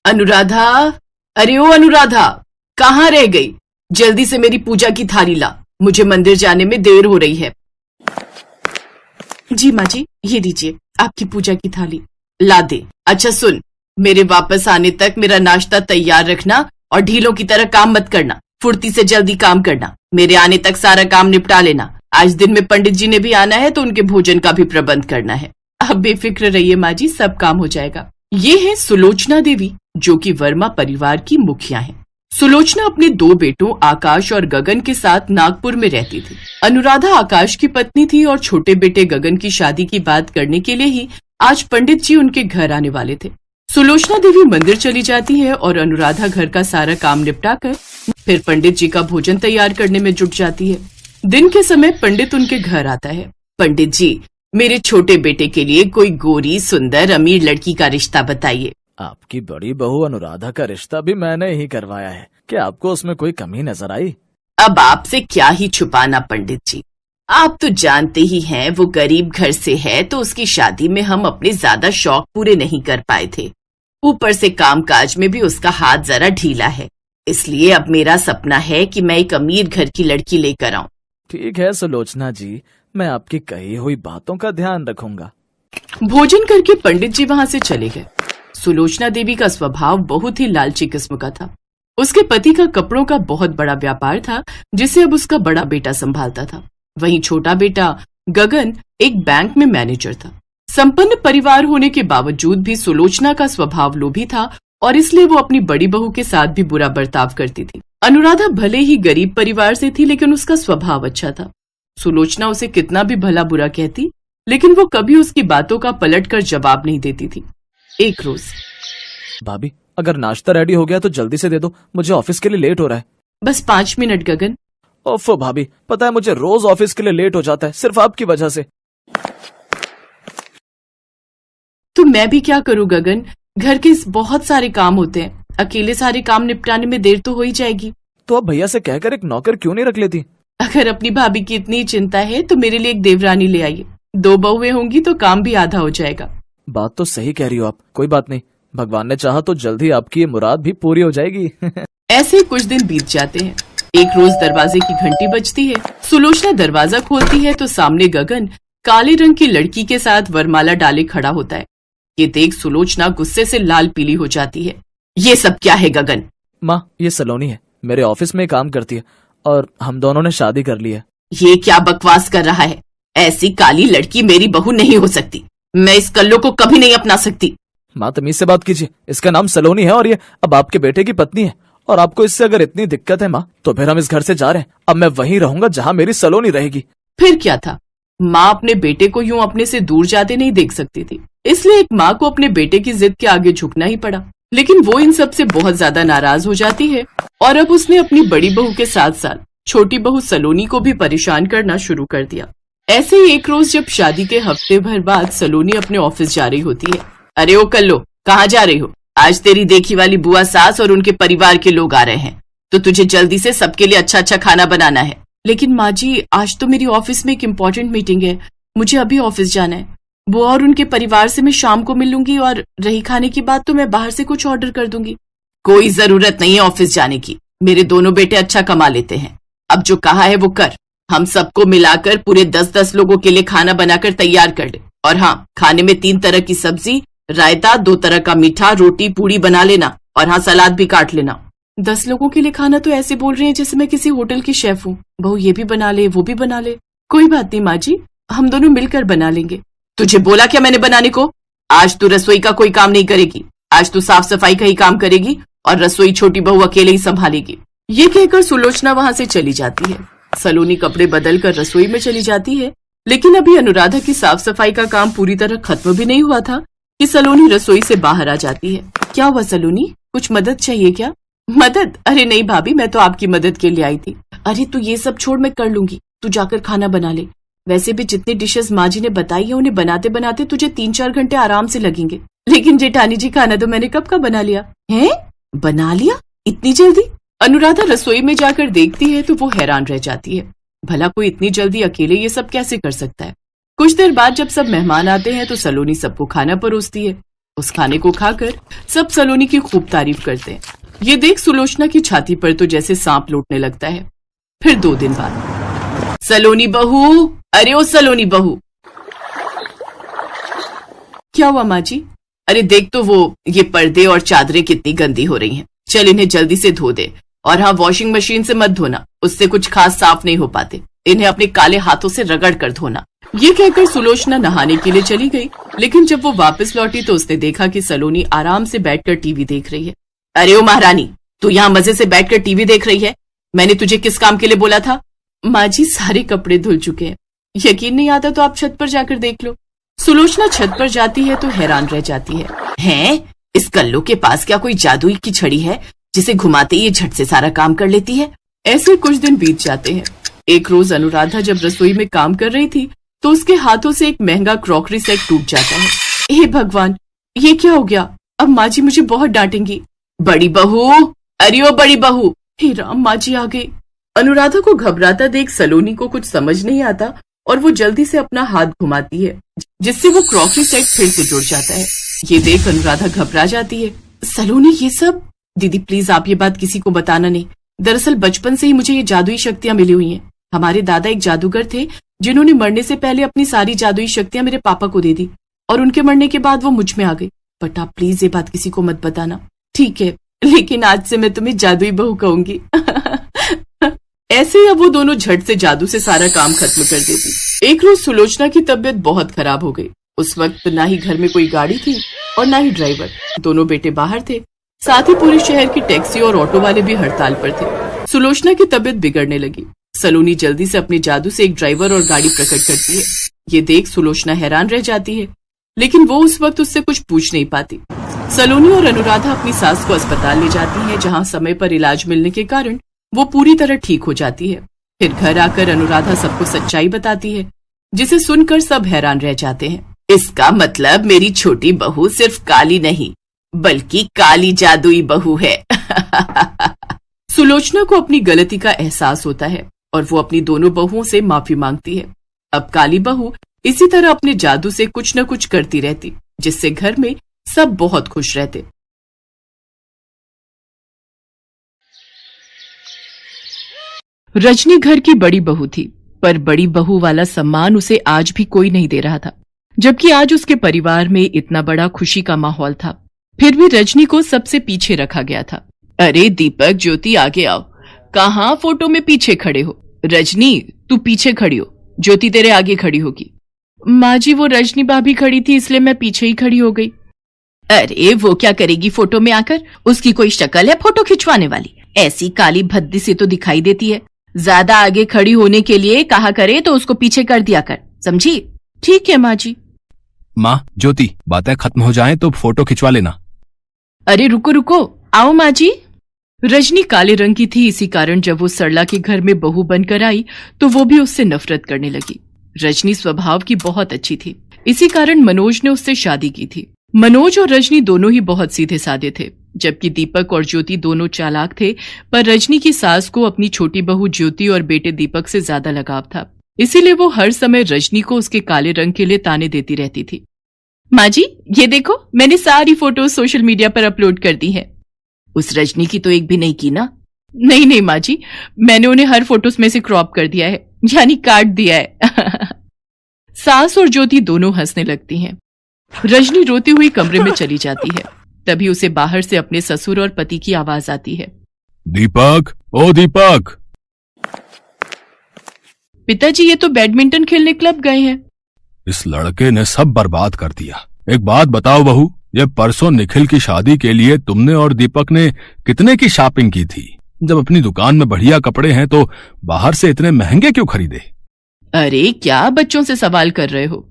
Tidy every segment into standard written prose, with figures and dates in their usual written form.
अनुराधा, अरे ओ अनुराधा, कहाँ रह गई? जल्दी से मेरी पूजा की थाली ला, मुझे मंदिर जाने में देर हो रही है। जी माँ जी, ये दीजिए आपकी पूजा की थाली। ला दे। अच्छा सुन, मेरे वापस आने तक मेरा नाश्ता तैयार रखना और ढीलों की तरह काम मत करना, फुर्ती से जल्दी काम करना। मेरे आने तक सारा काम निपटा लेना। आज दिन में पंडित जी ने भी आना है तो उनके भोजन का भी प्रबंध करना है। अब बेफिक्र रहिए माँ जी, सब काम हो जाएगा। ये है सुलोचना देवी, जो कि वर्मा परिवार की मुखिया है। सुलोचना अपने दो बेटों आकाश और गगन के साथ नागपुर में रहती थी। अनुराधा आकाश की पत्नी थी और छोटे बेटे गगन की शादी की बात करने के लिए ही आज पंडित जी उनके घर आने वाले थे। सुलोचना देवी मंदिर चली जाती है और अनुराधा घर का सारा काम निपटाकर फिर पंडित जी का भोजन तैयार करने में जुट जाती है। दिन के समय पंडित उनके घर आता है। पंडित जी, मेरे छोटे बेटे के लिए कोई गोरी सुंदर अमीर लड़की का रिश्ता बताइए। आपकी बड़ी बहू अनुराधा का रिश्ता भी मैंने ही करवाया है। क्या आपको उसमें कोई कमी नजर आई? अब आपसे क्या ही छुपाना पंडित जी, आप तो जानते ही हैं वो गरीब घर से है तो उसकी शादी में हम अपने ज्यादा शौक पूरे नहीं कर पाए थे। ऊपर से कामकाज में भी उसका हाथ जरा ढीला है, इसलिए अब मेरा सपना है कि मैं एक अमीर घर की लड़की लेकर आऊं। ठीक है सुलोचना जी, मैं आपकी कही हुई बातों का ध्यान रखूंगा। भोजन करके पंडित जी वहां से चले गए। सुलोचना देवी का स्वभाव बहुत ही लालची किस्म का था। उसके पति का कपड़ों का बहुत बड़ा व्यापार था, जिसे अब उसका बड़ा बेटा संभालता था। वहीं छोटा बेटा गगन एक बैंक में मैनेजर था। संपन्न परिवार होने के बावजूद भी सुलोचना का स्वभाव लोभी था और इसलिए वो अपनी बड़ी बहू के साथ भी बुरा बर्ताव करती थी। अनुराधा भले ही गरीब परिवार से थी, लेकिन उसका स्वभाव अच्छा था। सुलोचना उसे कितना भी भला बुरा कहती, लेकिन वो कभी उसकी बातों का पलट कर जवाब नहीं देती थी। एक रोज, भाभी अगर नाश्ता रेडी हो गया तो जल्दी से दे दो, मुझे ऑफिस के लिए लेट हो रहा है। बस 5 मिनट गगन। ओफो भाभी, पता है मुझे रोज ऑफिस के लिए लेट हो जाता है, सिर्फ आपकी वजह से। तो मैं भी क्या करूं गगन, घर के बहुत सारे काम होते हैं, अकेले सारे काम निपटाने में देर तो हो ही जाएगी। तो आप भैया से कहकर एक नौकर क्यों नहीं रख लेती? अगर अपनी भाभी की इतनी चिंता है तो मेरे लिए एक देवरानी ले आइए। 2 बहुएं होंगी तो काम भी आधा हो जाएगा। बात तो सही कह रही हो आप, कोई बात नहीं, भगवान ने चाहा तो जल्द ही आपकी ये मुराद भी पूरी हो जाएगी। ऐसे कुछ दिन बीत जाते हैं। एक रोज दरवाजे की घंटी बजती है। सुलोचना दरवाजा खोलती है तो सामने गगन काले रंग की लड़की के साथ वरमाला डाले खड़ा होता है। ये देख सुलोचना गुस्से से लाल पीली हो जाती है। ये सब क्या है गगन? माँ, ये सलोनी है, मेरे ऑफिस में काम करती है और हम दोनों ने शादी कर ली है। ये क्या बकवास कर रहा है? ऐसी काली लड़की मेरी बहू नहीं हो सकती। मैं इस कल्लो को कभी नहीं अपना सकती। माँ तमीज से बात कीजिए, इसका नाम सलोनी है और ये अब आपके बेटे की पत्नी है। और आपको इससे अगर इतनी दिक्कत है माँ, तो फिर हम इस घर से जा रहे हैं। अब मैं वहीं रहूंगा जहाँ मेरी सलोनी रहेगी। फिर क्या था, माँ अपने बेटे को यूं अपने से दूर जाते नहीं देख सकती थी, इसलिए एक माँ को अपने बेटे की जिद के आगे झुकना ही पड़ा। लेकिन वो इन सब से बहुत ज्यादा नाराज हो जाती है और अब उसने अपनी बड़ी बहू के साथ साथ छोटी बहू सलोनी को भी परेशान करना शुरू कर दिया। ऐसे ही एक रोज जब शादी के हफ्ते भर बाद सलोनी अपने ऑफिस जा रही होती है। अरे ओ कल्लो, कहाँ जा रही हो? आज तेरी देखी वाली बुआ सास और उनके परिवार के लोग आ रहे हैं, तो तुझे जल्दी से सबके लिए अच्छा अच्छा खाना बनाना है। लेकिन माँ जी, आज तो मेरी ऑफिस में एक इम्पोर्टेंट मीटिंग है, मुझे अभी ऑफिस जाना है। बुआ और उनके परिवार से मैं शाम को मिल लूंगी और रही खाने की बात तो मैं बाहर से कुछ ऑर्डर कर दूंगी। कोई जरूरत नहीं है ऑफिस जाने की, मेरे दोनों बेटे अच्छा कमा लेते हैं। अब जो कहा है वो कर। हम सबको मिलाकर पूरे 10-10 लोगों के लिए खाना बनाकर तैयार कर ले। और हाँ, खाने में 3 तरह की सब्जी, रायता, 2 तरह का मीठा, रोटी पूड़ी बना लेना और हाँ, सलाद भी काट लेना। 10 लोगों के लिए खाना तो ऐसे बोल रहे हैं जैसे मैं किसी होटल की शेफ हूँ। बहू ये भी बना ले, वो भी बना ले। कोई बात नहीं माँ जी, हम दोनों मिलकर बना लेंगे। तुझे बोला क्या मैंने बनाने को? आज तू रसोई का कोई काम नहीं करेगी। आज तू साफ सफाई का ही काम करेगी और रसोई छोटी बहू अकेले ही संभालेगी। ये कहकर सुलोचना वहां से चली जाती है। सलोनी कपड़े बदल कर रसोई में चली जाती है, लेकिन अभी अनुराधा की साफ सफाई का काम पूरी तरह खत्म भी नहीं हुआ था कि सलोनी रसोई से बाहर आ जाती है। क्या हुआ सलोनी, कुछ मदद चाहिए क्या? मदद? अरे नहीं भाभी, मैं तो आपकी मदद के लिए आई थी। अरे तू ये सब छोड़, मैं कर लूंगी, तू जाकर खाना बना ले। वैसे भी जितनी डिशेस माँ जी ने बताई है उन्हें बनाते बनाते तुझे 3-4 घंटे आराम से लगेंगे। लेकिन जेठानी जी, खाना तो मैंने कब का बना लिया है। बना लिया इतनी जल्दी? अनुराधा रसोई में जाकर देखती है तो वो हैरान रह जाती है। भला कोई इतनी जल्दी अकेले ये सब कैसे कर सकता है। कुछ देर बाद जब सब मेहमान आते हैं तो सलोनी सबको खाना परोसती है। उस खाने को खाकर सब सलोनी की खूब तारीफ करते हैं। ये देख सुलोचना की छाती पर तो जैसे सांप लौटने लगता है। फिर 2 दिन बाद, सलोनी बहू, अरे ओ सलोनी बहू। क्या हुआ माँ जी? अरे देख तो वो ये पर्दे और चादरें कितनी गंदी हो रही हैं। चल इन्हें जल्दी से धो दे। और हाँ, वॉशिंग मशीन से मत धोना, उससे कुछ खास साफ नहीं हो पाते। इन्हें अपने काले हाथों से रगड़ कर धोना। ये कहकर सुलोचना नहाने के लिए चली गई, लेकिन जब वो वापस लौटी तो उसने देखा कि सलोनी आराम से बैठकर टीवी देख रही है। अरे ओ महारानी, तू यहाँ मजे से बैठकर टीवी देख रही है? मैंने तुझे किस काम के लिए बोला था? माँ जी, सारे कपड़े धुल चुके हैं। यकीन नहीं आता तो आप छत पर जाकर देख लो। सुलोचना छत पर जाती है तो हैरान रह जाती है। हैं? इस कल्लो के पास क्या कोई जादुई की छड़ी है जिसे घुमाते ही ये झट से सारा काम कर लेती है? ऐसे कुछ दिन बीत जाते हैं। एक रोज अनुराधा जब रसोई में काम कर रही थी तो उसके हाथों से एक महंगा क्रॉकरी सेट टूट जाता है। हे भगवान, ये क्या हो गया? अब माँ जी मुझे बहुत डांटेंगी। बड़ी बहू, अरे ओ बड़ी बहू। हे राम, माँ जी आ गई। अनुराधा को घबराता देख सलोनी को कुछ समझ नहीं आता और वो जल्दी से अपना हाथ घुमाती है, जिससे वो क्रॉकरी सेट फिर से जुड़ जाता है। ये देख अनुराधा घबरा जाती है। सलोनी, ये सब? दीदी प्लीज आप ये बात किसी को बताना नहीं। दरअसल बचपन से ही मुझे ये जादुई शक्तियां मिली हुई हैं। हमारे दादा एक जादूगर थे जिन्होंने मरने से पहले अपनी सारी जादुई शक्तियां मेरे पापा को दे दी और उनके मरने के बाद वो मुझ में आ गई। बट आप प्लीज ये बात किसी को मत बताना। ठीक है, लेकिन आज से मैं तुम्हें जादुई बहू कहूंगी। ऐसे ही अब वो दोनों झट से जादू से सारा काम खत्म कर देती। एक रोज सुलोचना की तबीयत बहुत खराब हो गई। उस वक्त ना ही घर में कोई गाड़ी थी और ना ही ड्राइवर। दोनों बेटे बाहर थे। साथ ही पूरे शहर की टैक्सी और ऑटो वाले भी हड़ताल पर थे। सुलोचना की तबीयत बिगड़ने लगी। सलोनी जल्दी से अपने जादू से एक ड्राइवर और गाड़ी प्रकट करती है। ये देख सुलोचना हैरान रह जाती है, लेकिन वो उस वक्त उससे कुछ पूछ नहीं पाती। सलोनी और अनुराधा अपनी सास को अस्पताल ले जाती हैं, जहां समय पर इलाज मिलने के कारण वो पूरी तरह ठीक हो जाती है। फिर घर आकर अनुराधा सबको सच्चाई बताती है, जिसे सुनकर सब हैरान रह जाते हैं। इसका मतलब मेरी छोटी बहू सिर्फ काली नहीं बल्कि काली जादुई बहू है। सुलोचना को अपनी गलती का एहसास होता है और वो अपनी दोनों बहुओं से माफी मांगती है। अब काली बहू इसी तरह अपने जादू से कुछ न कुछ करती रहती, जिससे घर में सब बहुत खुश रहते। रजनी घर की बड़ी बहू थी, पर बड़ी बहू वाला सम्मान उसे आज भी कोई नहीं दे रहा था, जबकि आज उसके परिवार में इतना बड़ा खुशी का माहौल था। फिर भी रजनी को सबसे पीछे रखा गया था। अरे दीपक, ज्योति आगे आओ। कहाँ फोटो में पीछे खड़े हो? रजनी तू पीछे खड़ी हो, ज्योति तेरे आगे खड़ी होगी। माँ जी, वो रजनी भाभी खड़ी थी इसलिए मैं पीछे ही खड़ी हो गई। अरे वो क्या करेगी फोटो में आकर? उसकी कोई शक्ल है फोटो खिंचवाने वाली? ऐसी काली भद्दी से तो दिखाई देती है। ज्यादा आगे खड़ी होने के लिए कहा करे तो उसको पीछे कर दिया कर, समझी? ठीक है माँ जी। माँ, ज्योति, बातें खत्म हो जाएं तो फोटो खिंचवा लेना। अरे रुको रुको, आओ माँ जी। रजनी काले रंग की थी, इसी कारण जब वो सरला के घर में बहू बनकर आई तो वो भी उससे नफरत करने लगी। रजनी स्वभाव की बहुत अच्छी थी, इसी कारण मनोज ने उससे शादी की थी। मनोज और रजनी दोनों ही बहुत सीधे साधे थे, जबकि दीपक और ज्योति दोनों चालाक थे। पर रजनी की सास को अपनी छोटी बहू ज्योति और बेटे दीपक से ज्यादा लगाव था, इसीलिए वो हर समय रजनी को उसके काले रंग के लिए ताने देती रहती थी। माँ जी, ये देखो, मैंने सारी फोटोज सोशल मीडिया पर अपलोड कर दी है। उस रजनी की तो एक भी नहीं की ना? नहीं नहीं माँ जी, मैंने उन्हें हर फोटोज में से क्रॉप कर दिया है, यानी काट दिया है। सास और ज्योति दोनों हंसने लगती हैं। रजनी रोती हुई कमरे में चली जाती है। तभी उसे बाहर से अपने ससुर और पति की आवाज आती है। दीपक, ओ दीपक। पिताजी, ये तो बैडमिंटन खेलने क्लब गए हैं। इस लड़के ने सब बर्बाद कर दिया। एक बात बताओ बहू, ये परसों निखिल की शादी के लिए तुमने और दीपक ने कितने की शॉपिंग की थी? जब अपनी दुकान में बढ़िया कपड़े हैं तो बाहर से इतने महंगे क्यों खरीदे? अरे क्या बच्चों से सवाल कर रहे हो?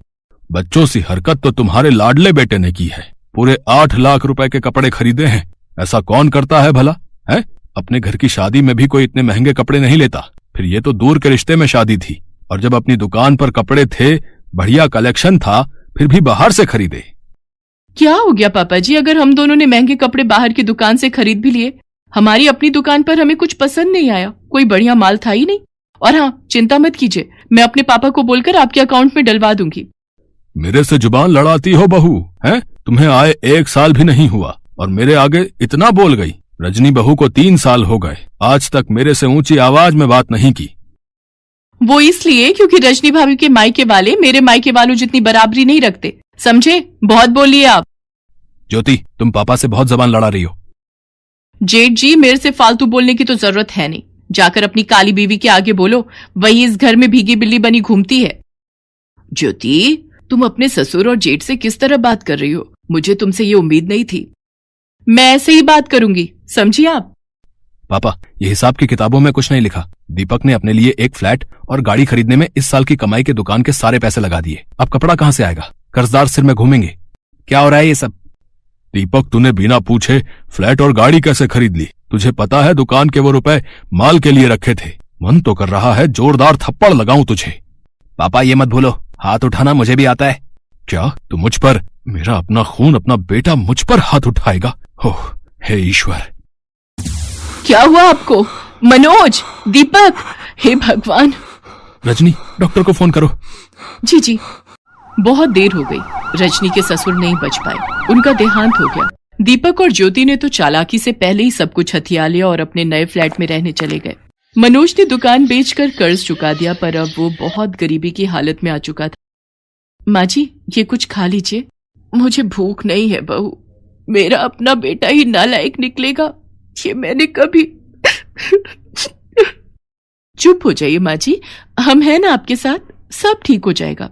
बच्चों सी हरकत तो तुम्हारे लाडले बेटे ने की है। पूरे 8 लाख रुपए के कपड़े खरीदे हैं। ऐसा कौन करता है भला? है? अपने घर की शादी में भी कोई इतने महंगे कपड़े नहीं लेता। फिर ये तो दूर के रिश्ते में शादी थी, और जब अपनी दुकान पर कपड़े थे, बढ़िया कलेक्शन था, फिर भी बाहर से खरीदे। क्या हो गया पापा जी, अगर हम दोनों ने महंगे कपड़े बाहर की दुकान से खरीद भी लिए, हमारी अपनी दुकान पर हमें कुछ पसंद नहीं आया, कोई बढ़िया माल था ही नहीं। और हाँ, चिंता मत कीजिए, मैं अपने पापा को बोलकर आपके अकाउंट में डलवा दूंगी। मेरे से जुबान लड़ाती हो बहू, हैं? तुम्हें आए 1 साल भी नहीं हुआ और मेरे आगे इतना बोल गई। रजनी बहू को 3 साल हो गए, आज तक मेरे से ऊंची आवाज में बात नहीं की। वो इसलिए क्योंकि रजनी भाभी के मायके वाले मेरे मायके वालों जितनी बराबरी नहीं रखते, समझे? बहुत बोलिए आप। ज्योति, तुम पापा से बहुत जबान लड़ा रही हो। जेठ जी, मेरे से फालतू बोलने की तो जरूरत है नहीं। जाकर अपनी काली बीवी के आगे बोलो, वही इस घर में भीगी बिल्ली बनी घूमती है। ज्योति, तुम अपने ससुर और जेठ से किस तरह बात कर रही हो? मुझे तुमसे ये उम्मीद नहीं थी। मैं ऐसे ही बात करूंगी, समझिए आप। पापा, ये हिसाब की किताबों में कुछ नहीं लिखा। दीपक ने अपने लिए एक फ्लैट और गाड़ी खरीदने में इस साल की कमाई के दुकान के सारे पैसे लगा दिए। अब कपड़ा कहां से आएगा? कर्जदार सिर में घूमेंगे। क्या हो रहा है ये सब? दीपक, तूने बिना पूछे फ्लैट और गाड़ी कैसे खरीद ली? तुझे पता है दुकान के वो रुपए माल के लिए रखे थे। मन तो कर रहा है जोरदार थप्पड़ लगाऊं तुझे। पापा, ये मत भूलो, हाथ उठाना मुझे भी आता है। क्या तू मुझ पर, मेरा अपना खून, अपना बेटा मुझ पर हाथ उठाएगा? ओह हे ईश्वर! क्या हुआ आपको? मनोज, दीपक, हे भगवान! रजनी, डॉक्टर को फोन करो। जी जी। बहुत देर हो गई। रजनी के ससुर नहीं बच पाए, उनका देहांत हो गया। दीपक और ज्योति ने तो चालाकी से पहले ही सब कुछ हथिया लिया और अपने नए फ्लैट में रहने चले गए। मनोज ने दुकान बेचकर कर्ज चुका दिया, पर अब वो बहुत गरीबी की हालत में आ चुका था। माँ जी, ये कुछ खा लीजिए। मुझे भूख नहीं है बहू, मेरा अपना बेटा ही नालायक निकलेगा, ये मैंने कभी। चुप हो जाइए माँ जी, हम हैं ना आपके साथ, सब ठीक हो जाएगा।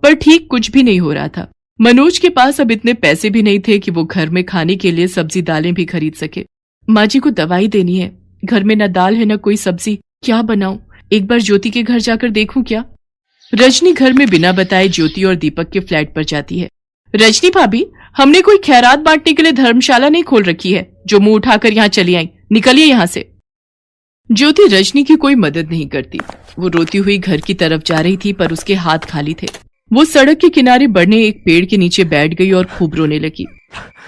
पर ठीक कुछ भी नहीं हो रहा था। मनोज के पास अब इतने पैसे भी नहीं थे कि वो घर में खाने के लिए सब्जी दालें भी खरीद सके। माँ जी को दवाई देनी है, घर में न दाल है न कोई सब्जी, क्या बनाऊं? एक बार ज्योति के घर जाकर देखूं क्या? रजनी घर में बिना बताए ज्योति और दीपक के फ्लैट पर जाती है। रजनी भाभी, हमने कोई खैरात बांटने के लिए धर्मशाला नहीं खोल रखी है जो मुंह उठाकर यहाँ चली आई, निकलिए यहाँ से। ज्योति रजनी की कोई मदद नहीं करती। वो रोती हुई घर की तरफ जा रही थी, पर उसके हाथ खाली थे। वो सड़क के किनारे बढ़ने एक पेड़ के नीचे बैठ गई और खूब रोने लगी।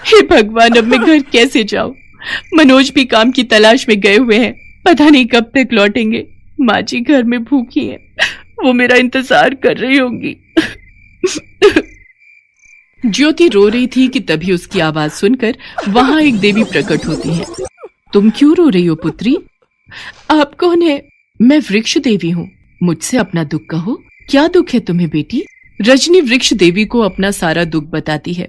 हे भगवान, अब मैं घर कैसे जाऊं? मनोज भी काम की तलाश में गए हुए हैं, पता नहीं कब तक लौटेंगे। माँ जी घर में भूखी हैं, वो मेरा इंतजार कर रही होंगी। ज्योति रो रही थी कि तभी उसकी आवाज सुनकर वहां एक देवी प्रकट होती है। तुम क्यों रो रही हो पुत्री? आप कौन है? मैं वृक्ष देवी हूँ, मुझसे अपना दुख कहो। क्या दुख है तुम्हें बेटी? रजनी वृक्ष देवी को अपना सारा दुख बताती है।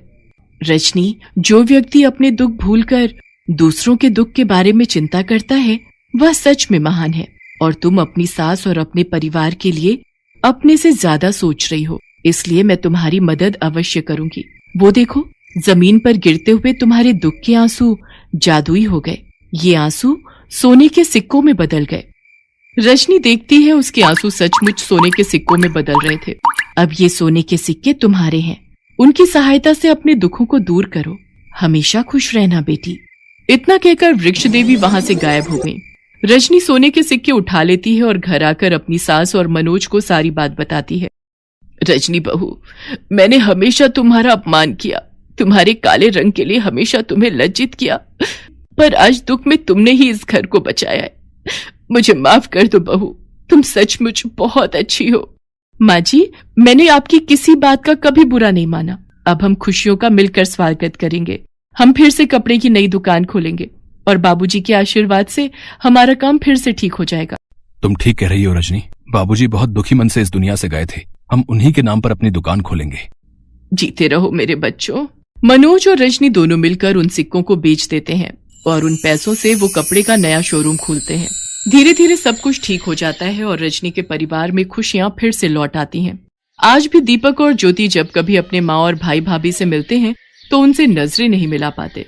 रजनी, जो व्यक्ति अपने दुख भूलकर दूसरों के दुख के बारे में चिंता करता है, वह सच में महान है। और तुम अपनी सास और अपने परिवार के लिए अपने से ज्यादा सोच रही हो, इसलिए मैं तुम्हारी मदद अवश्य करूंगी। वो देखो, जमीन पर गिरते हुए तुम्हारे दुख के आंसू जादुई हो गए। ये आंसू सोने के सिक्कों में बदल गए। रजनी देखती है, उसके आंसू सचमुच सोने के सिक्कों में बदल रहे थे। अब ये सोने के सिक्के तुम्हारे हैं, उनकी सहायता से अपने दुखों को दूर करो। हमेशा खुश रहना बेटी। इतना कहकर वृक्ष देवी वहां से गायब हो गई। रजनी सोने के सिक्के उठा लेती है और घर आकर अपनी सास और मनोज को सारी बात बताती है। रजनी बहू, मैंने हमेशा तुम्हारा अपमान किया, तुम्हारे काले रंग के लिए हमेशा तुम्हें लज्जित किया, पर आज दुख में तुमने ही इस घर को बचाया है। मुझे माफ कर दो बहू, तुम सचमुच बहुत अच्छी हो। माँ जी, मैंने आपकी किसी बात का कभी बुरा नहीं माना। अब हम खुशियों का मिलकर स्वागत करेंगे। हम फिर से कपड़े की नई दुकान खोलेंगे और बाबूजी के आशीर्वाद से हमारा काम फिर से ठीक हो जाएगा। तुम ठीक कह रही हो रजनी, बाबूजी बहुत दुखी मन से इस दुनिया से गए थे। हम उन्हीं के नाम पर अपनी दुकान खोलेंगे। जीते रहो मेरे बच्चों। मनोज और रजनी दोनों मिलकर उन सिक्कों को बेच देते हैं और उन पैसों से वो कपड़े का नया शोरूम खोलते हैं। धीरे धीरे सब कुछ ठीक हो जाता है और रजनी के परिवार में खुशियां फिर से लौट आती हैं। आज भी दीपक और ज्योति जब कभी अपने माँ और भाई भाभी से मिलते हैं तो उनसे नजरें नहीं मिला पाते।